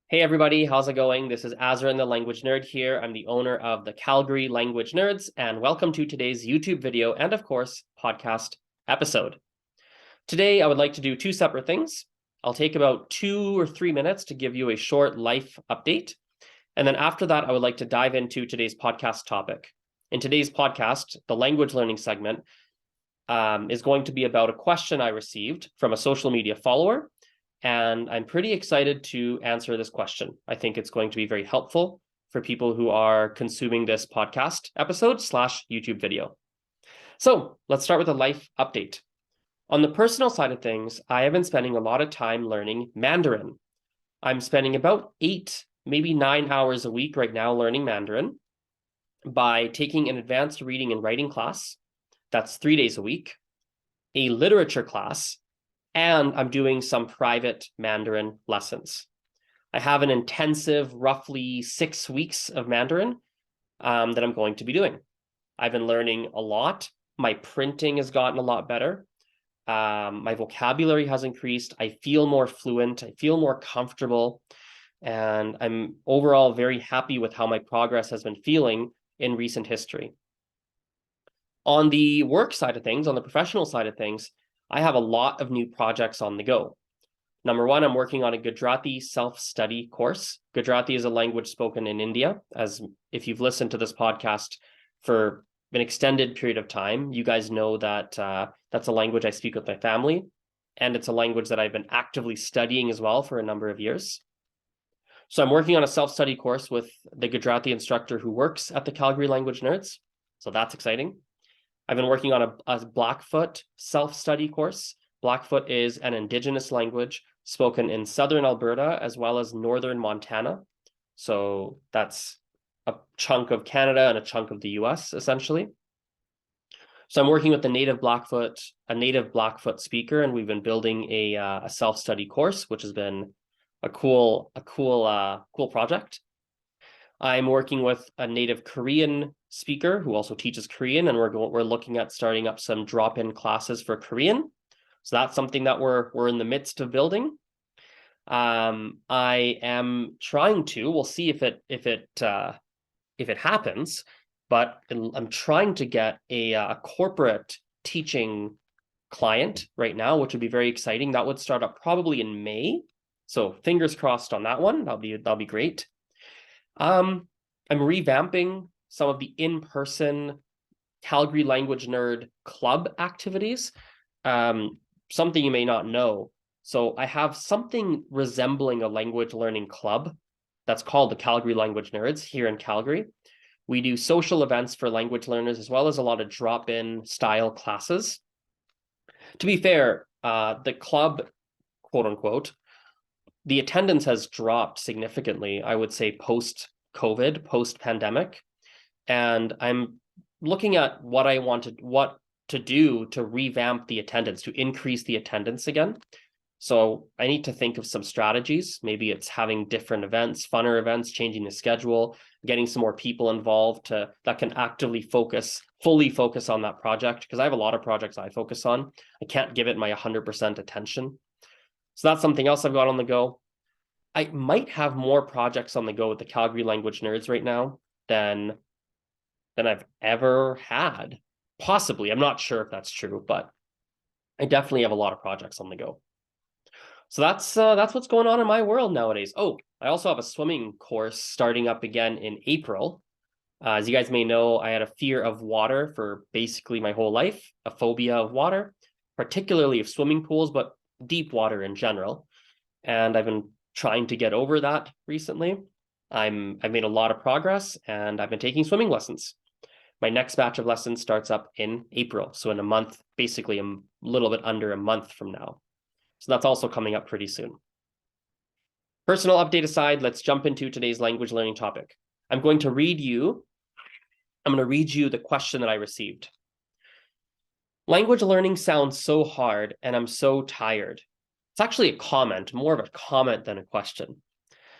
Hey everybody, how's it going? This is Azren, the language nerd here. I'm the owner of the Calgary Language Nerds, and welcome to today's YouTube video and, of course, podcast episode. Today, I would like to do two separate things. I'll take about 2 or 3 minutes to give you a short life update. And then after that, I would like to dive into today's podcast topic. In today's podcast, the language learning segment is going to be about a question I received from a social media follower. And I'm pretty excited to answer this question. I think it's going to be very helpful for people who are consuming this podcast episode / YouTube video. So let's start with a life update. On the personal side of things, I have been spending a lot of time learning Mandarin. I'm spending about 8, maybe 9 hours a week right now learning Mandarin by taking an advanced reading and writing class. That's 3 days a week, a literature class, and I'm doing some private Mandarin lessons. I have an intensive, roughly 6 weeks of Mandarin that I'm going to be doing. I've been learning a lot. My printing has gotten a lot better. My vocabulary has increased. I feel more fluent. I feel more comfortable. And I'm overall very happy with how my progress has been feeling in recent history. On the work side of things, on the professional side of things, I have a lot of new projects on the go. Number one, I'm working on a Gujarati self-study course. Gujarati is a language spoken in India. As if you've listened to this podcast for an extended period of time, you guys know that that's a language I speak with my family, and it's a language that I've been actively studying as well for a number of years. So I'm working on a self-study course with the Gujarati instructor who works at the Calgary Language Nerds. So that's exciting. I've been working on a Blackfoot self-study course. Blackfoot is an Indigenous language spoken in southern Alberta as well as northern Montana. So that's a chunk of Canada and a chunk of the US, essentially. So I'm working with a native Blackfoot speaker, and we've been building a self-study course, which has been a cool project. I'm working with a native Korean speaker who also teaches Korean, and we're looking at starting up some drop-in classes for Korean. So that's something that we're in the midst of building. I am trying to. We'll see if it happens, but I'm trying to get a corporate teaching client right now, which would be very exciting. That would start up probably in May. So fingers crossed on that one. That'll be great. I'm revamping some of the in-person Calgary Language Nerd Club activities. Something you may not know. So I have something resembling a language learning club that's called the Calgary Language Nerds here in Calgary. We do social events for language learners as well as a lot of drop-in style classes. To be fair, the club, quote unquote, the attendance has dropped significantly, I would say, post-COVID, post-pandemic. And I'm looking at what to do to revamp the attendance, to increase the attendance again. So I need to think of some strategies. Maybe it's having different events, funner events, changing the schedule, getting some more people involved that can actively fully focus on that project, because I have a lot of projects I focus on. I can't give it my 100% attention. So that's something else I've got on the go. I might have more projects on the go with the Calgary Language Nerds right now than I've ever had. Possibly. I'm not sure if that's true, but I definitely have a lot of projects on the go. So that's what's going on in my world nowadays. Oh, I also have a swimming course starting up again in April. As you guys may know, I had a fear of water for basically my whole life, a phobia of water, particularly of swimming pools, but deep water in general. And I've been trying to get over that recently. I've made a lot of progress, and I've been taking swimming lessons. My next batch of lessons starts up in April. So in a month, basically a little bit under a month from now. So that's also coming up pretty soon. Personal update aside, let's jump into today's language learning topic. I'm going to read you the question that I received. Language learning sounds so hard, and I'm so tired. It's actually a comment, more of a comment than a question.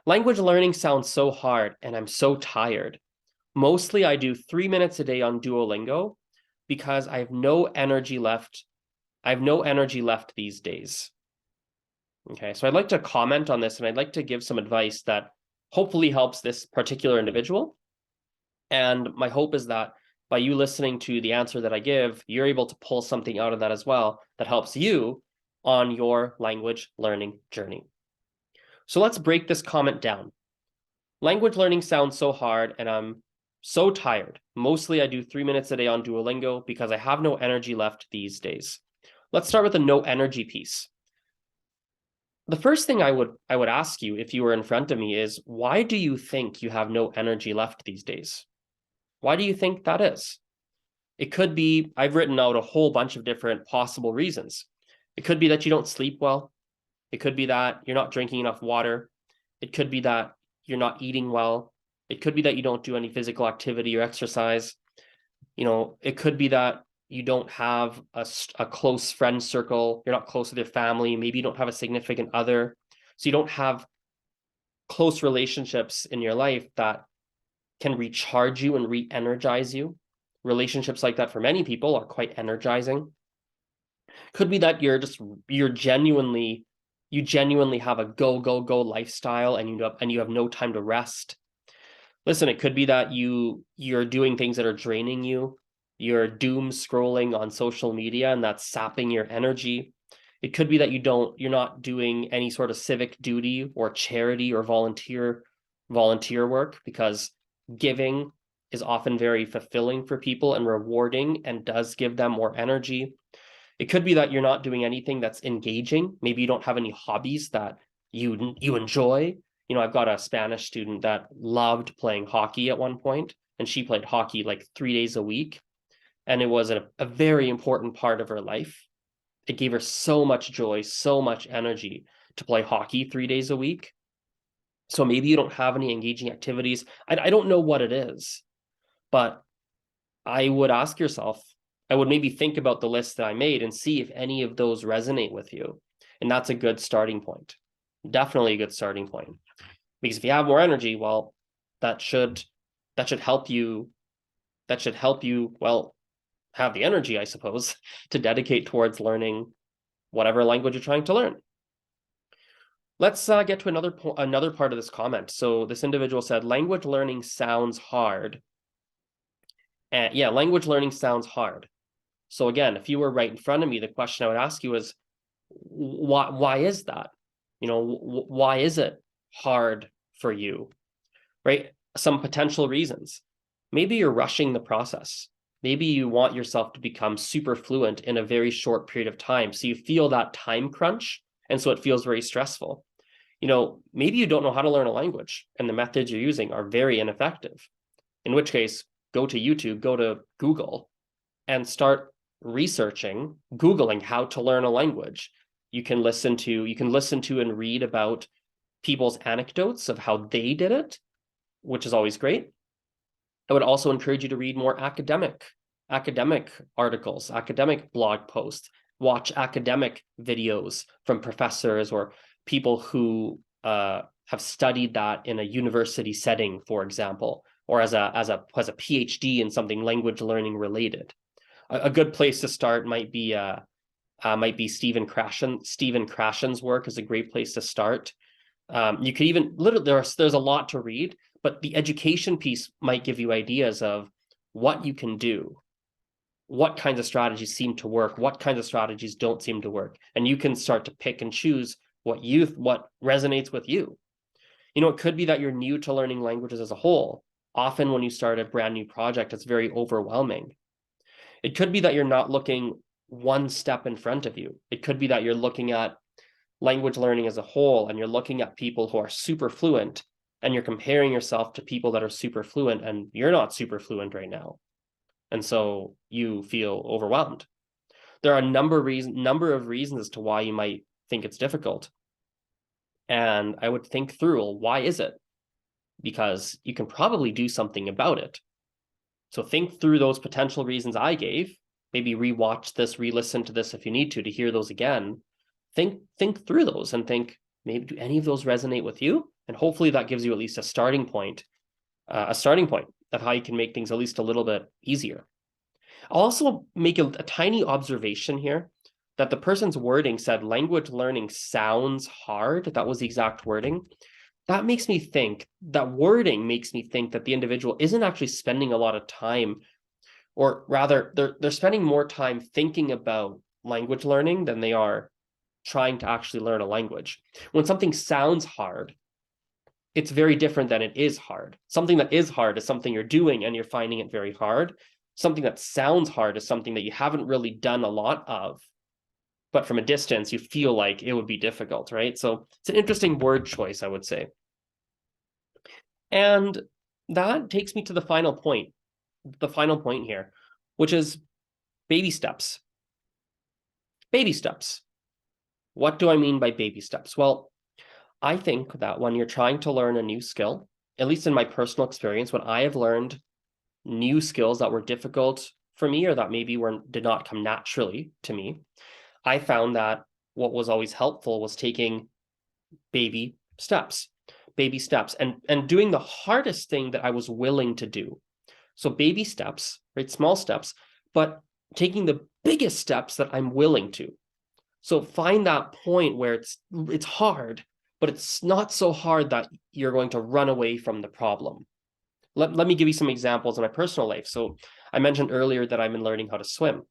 Language learning sounds so hard, and I'm so tired. Mostly I do 3 minutes a day on Duolingo because I have no energy left. I have no energy left these days. Okay, so I'd like to comment on this, and I'd like to give some advice that hopefully helps this particular individual. And my hope is that by you listening to the answer that I give, you're able to pull something out of that as well that helps you on your language learning journey. So let's break this comment down. Language learning sounds so hard, and I'm so tired. Mostly I do 3 minutes a day on Duolingo because I have no energy left these days. Let's start with the no energy piece. The first thing I would ask you if you were in front of me is, why do you think you have no energy left these days? Why do you think that is? It could be, I've written out a whole bunch of different possible reasons. It could be that you don't sleep well. It could be that you're not drinking enough water. It could be that you're not eating well. It could be that you don't do any physical activity or exercise. It could be that you don't have a close friend circle. You're not close with your family. Maybe you don't have a significant other. So you don't have close relationships in your life that can recharge you and re-energize you. Relationships like that for many people are quite energizing. Could be that you genuinely have a go lifestyle, and you have no time to rest. Listen, it could be that you're doing things that are draining you. You're doom scrolling on social media, and that's sapping your energy. It could be that you're not doing any sort of civic duty or charity or volunteer work, because giving is often very fulfilling for people and rewarding and does give them more energy. It could be that you're not doing anything that's engaging. Maybe you don't have any hobbies that you enjoy. I've got a Spanish student that loved playing hockey at one point, and she played hockey like 3 days a week. And it was a very important part of her life. It gave her so much joy, so much energy to play hockey 3 days a week. So maybe you don't have any engaging activities. I don't know what it is, but I would ask yourself, I would maybe think about the list that I made and see if any of those resonate with you. And that's a good starting point. Definitely a good starting point. Because if you have more energy, well, that should help you. That should help you, well, have the energy, I suppose, to dedicate towards learning whatever language you're trying to learn. Let's get to another part of this comment. So this individual said, language learning sounds hard. And yeah, language learning sounds hard. So again, if you were right in front of me, the question I would ask you is, why is that? Why is it hard for you, right? Some potential reasons. Maybe you're rushing the process. Maybe you want yourself to become super fluent in a very short period of time. So you feel that time crunch, and so it feels very stressful. Maybe you don't know how to learn a language, and the methods you're using are very ineffective. In which case, go to YouTube, go to Google, and start Googling how to learn a language. You can listen to and read about people's anecdotes of how they did it, which is always great. I would also encourage you to read more academic articles, academic blog posts, watch academic videos from professors or people who have studied that in a university setting, for example, or as a PhD in something language learning related. A good place to start might be Stephen Krashen's work is a great place to start. You could even there's a lot to read, but the education piece might give you ideas of what you can do, what kinds of strategies seem to work, what kinds of strategies don't seem to work, and you can start to pick and choose what resonates with you. It could be that you're new to learning languages as a whole. Often when you start a brand new project, it's very overwhelming. It could be that you're not looking one step in front of you. It could be that you're looking at language learning as a whole, and you're looking at people who are super fluent, and you're comparing yourself to people that are super fluent, and you're not super fluent right now. And so you feel overwhelmed. There are a number of reasons as to why you might think it's difficult. And I would think through, well, why is it? Because you can probably do something about it. So think through those potential reasons I gave. Maybe re-watch this, re-listen to this if you need to hear those again. Think through those and think, maybe do any of those resonate with you? And hopefully that gives you at least a starting point of how you can make things at least a little bit easier. I'll also make a tiny observation here that the person's wording said language learning sounds hard. That was the exact wording. That makes me think, that wording makes me think that the individual isn't actually spending a lot of time, or rather they're spending more time thinking about language learning than they are trying to actually learn a language. When something sounds hard, it's very different than it is hard. Something that is hard is something you're doing and you're finding it very hard. Something that sounds hard is something that you haven't really done a lot of, but from a distance, you feel like it would be difficult, right? So it's an interesting word choice, I would say. And that takes me to the final point here, which is baby steps. Baby steps. What do I mean by baby steps? Well, I think that when you're trying to learn a new skill, at least in my personal experience, when I have learned new skills that were difficult for me or that maybe did not come naturally to me, I found that what was always helpful was taking baby steps and doing the hardest thing that I was willing to do. So baby steps, right? Small steps, but taking the biggest steps that I'm willing to. So find that point where it's hard, but it's not so hard that you're going to run away from the problem. Let me give you some examples in my personal life. So I mentioned earlier that I'm learning how to swim.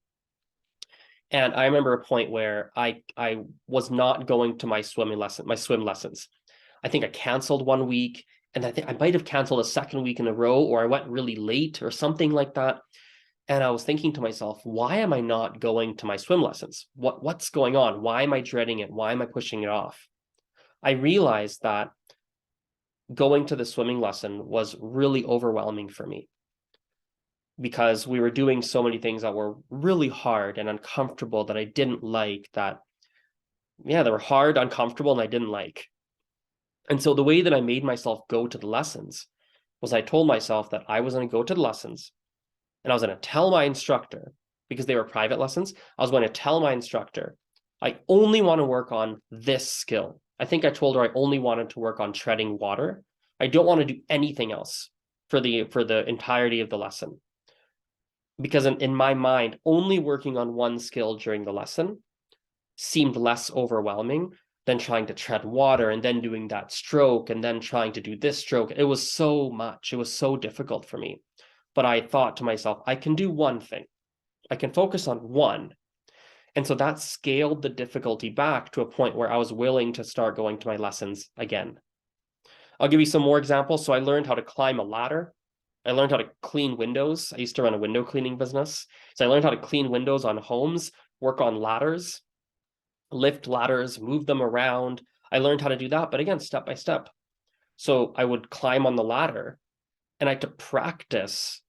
And I remember a point where I was not going to my swim lessons. I think I canceled one week, and I think I might have canceled a second week in a row, or I went really late or something like that. And I was thinking to myself, why am I not going to my swim lessons? What's going on? Why am I dreading it? Why am I pushing it off? I realized that going to the swimming lesson was really overwhelming for me because we were doing so many things that were really hard and uncomfortable that I didn't like, they were hard, uncomfortable, and I didn't like. And so the way that I made myself go to the lessons was I told myself that I was going to go to the lessons and I was going to tell my instructor, because they were private lessons, I was going to tell my instructor, I only want to work on this skill. I think I told her I only wanted to work on treading water. I don't want to do anything else for the entirety of the lesson. Because in my mind, only working on one skill during the lesson seemed less overwhelming than trying to tread water and then doing that stroke and then trying to do this stroke. It was so much. It was so difficult for me. But I thought to myself, I can do one thing. I can focus on one. And so that scaled the difficulty back to a point where I was willing to start going to my lessons again. I'll give you some more examples. So I learned how to climb a ladder. I learned how to clean windows. I used to run a window cleaning business. So I learned how to clean windows on homes, work on ladders, lift ladders, move them around. I learned how to do that, but again, step by step. So I would climb on the ladder and I had to practice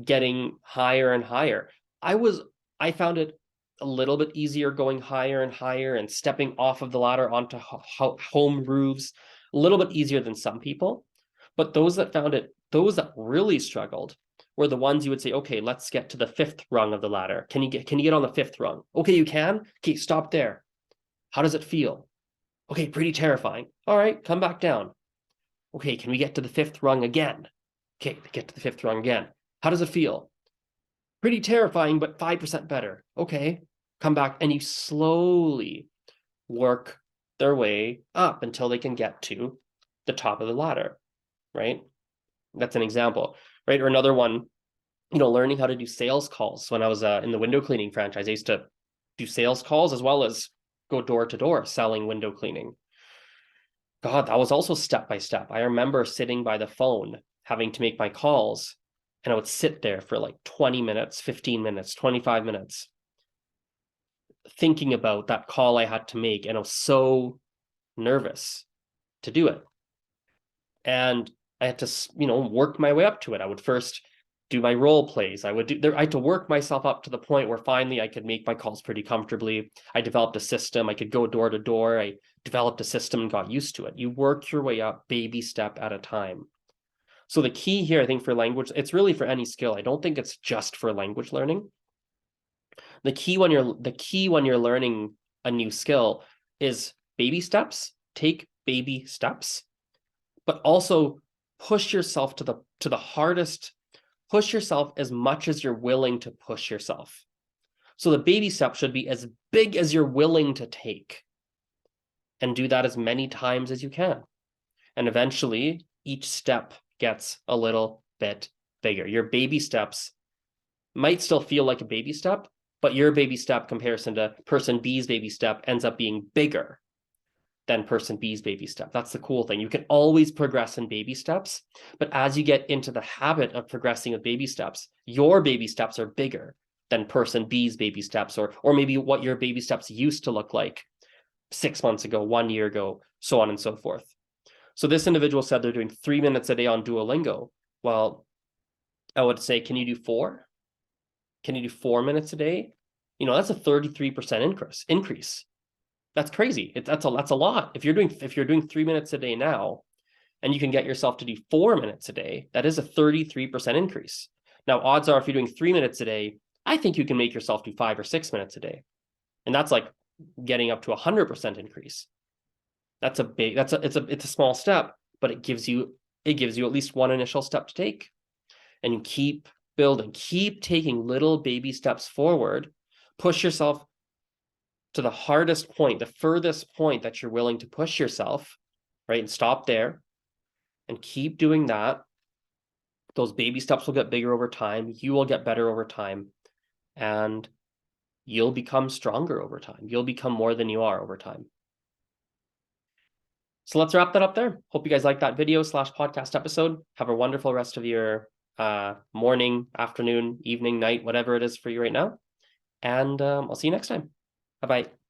getting higher and higher. I found it a little bit easier going higher and higher and stepping off of the ladder onto home roofs, a little bit easier than some people. But those that really struggled were the ones you would say, okay, let's get to the 5th rung of the ladder. Can you get on the 5th rung? Okay, you can? Okay, stop there. How does it feel? Okay, pretty terrifying. All right, come back down. Okay, can we get to the 5th rung again? Okay, get to the 5th rung again. How does it feel? Pretty terrifying, but 5% better. Okay, come back, and you slowly work their way up until they can get to the top of the ladder, right? That's an example, right? Or another one, learning how to do sales calls. When I was in the window cleaning franchise, I used to do sales calls as well as go door to door selling window cleaning. God, that was also step by step. I remember sitting by the phone, having to make my calls, and I would sit there for like 20 minutes, 15 minutes, 25 minutes, thinking about that call I had to make. And I was so nervous to do it. And I had to, work my way up to it. I would first do my role plays. I had to work myself up to the point where finally I could make my calls pretty comfortably. I developed a system. I could go door to door. I developed a system and got used to it. You work your way up baby step at a time. So the key here, I think, for language, it's really for any skill. I don't think it's just for language learning. The key when you're learning a new skill is baby steps. Take baby steps, but also push yourself to the hardest. Push yourself as much as you're willing to push yourself. So the baby step should be as big as you're willing to take, and do that as many times as you can. And eventually, each step gets a little bit bigger. Your baby steps might still feel like a baby step, but your baby step comparison to person B's baby step ends up being bigger than person B's baby step. That's the cool thing. You can always progress in baby steps, but as you get into the habit of progressing with baby steps, your baby steps are bigger than person B's baby steps, or maybe what your baby steps used to look like 6 months ago, 1 year ago, so on and so forth. So this individual said they're doing 3 minutes a day on Duolingo. Well, I would say, can you do 4? Can you do 4 minutes a day? That's a 33% increase. That's crazy. That's a lot. If you're doing 3 minutes a day now, and you can get yourself to do 4 minutes a day, that is a 33% increase. Now, odds are if you're doing 3 minutes a day, I think you can make yourself do 5 or 6 minutes a day. And that's like getting up to 100% increase. It's a small step, but it gives you at least one initial step to take. And you keep building, keep taking little baby steps forward, push yourself to the hardest point, the furthest point that you're willing to push yourself, right? And stop there and keep doing that. Those baby steps will get bigger over time. You will get better over time, and you'll become stronger over time. You'll become more than you are over time. So let's wrap that up there. Hope you guys liked that video / podcast episode. Have a wonderful rest of your morning, afternoon, evening, night, whatever it is for you right now. And I'll see you next time. Bye-bye.